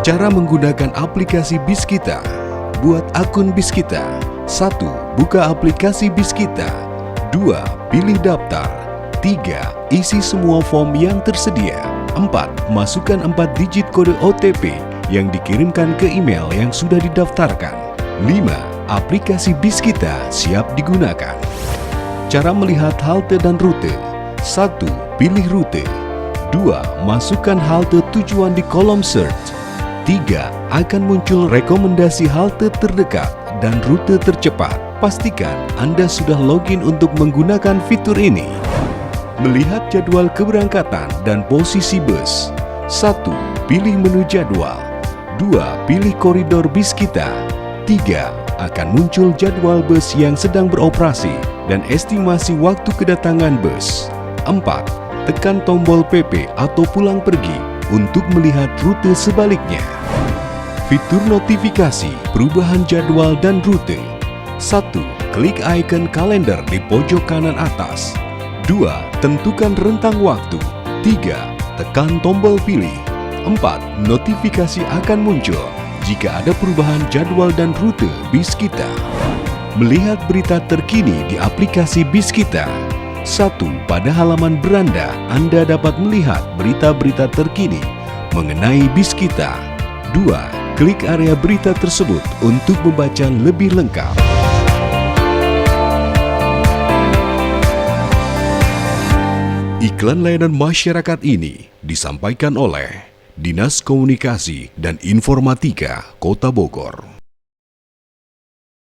Cara menggunakan aplikasi Biskita. Buat akun Biskita. 1. Buka aplikasi Biskita. 2. Pilih daftar. 3. Isi semua form yang tersedia. 4. Masukkan 4 digit kode OTP yang dikirimkan ke email yang sudah didaftarkan. 5. Aplikasi Biskita siap digunakan. Cara melihat halte dan rute. 1. Pilih rute. 2. Masukkan halte tujuan di kolom search. 3. Akan muncul rekomendasi halte terdekat dan rute tercepat. Pastikan Anda sudah login untuk menggunakan fitur ini. Melihat jadwal keberangkatan dan posisi bus. 1. Pilih menu jadwal. 2. Pilih koridor Biskita. 3. Akan muncul jadwal bus yang sedang beroperasi dan estimasi waktu kedatangan bus. 4. Tekan tombol PP atau pulang pergi untuk melihat rute sebaliknya. Fitur notifikasi perubahan jadwal dan rute. 1. Klik ikon kalender di pojok kanan atas. 2. Tentukan rentang waktu. 3. Tekan tombol pilih. 4. Notifikasi akan muncul jika ada perubahan jadwal dan rute Biskita. Melihat berita terkini di aplikasi Biskita. 1. Pada halaman beranda, Anda dapat melihat berita-berita terkini mengenai Biskita. 2. Klik area berita tersebut untuk membaca lebih lengkap. Iklan layanan masyarakat ini disampaikan oleh Dinas Komunikasi dan Informatika Kota Bogor.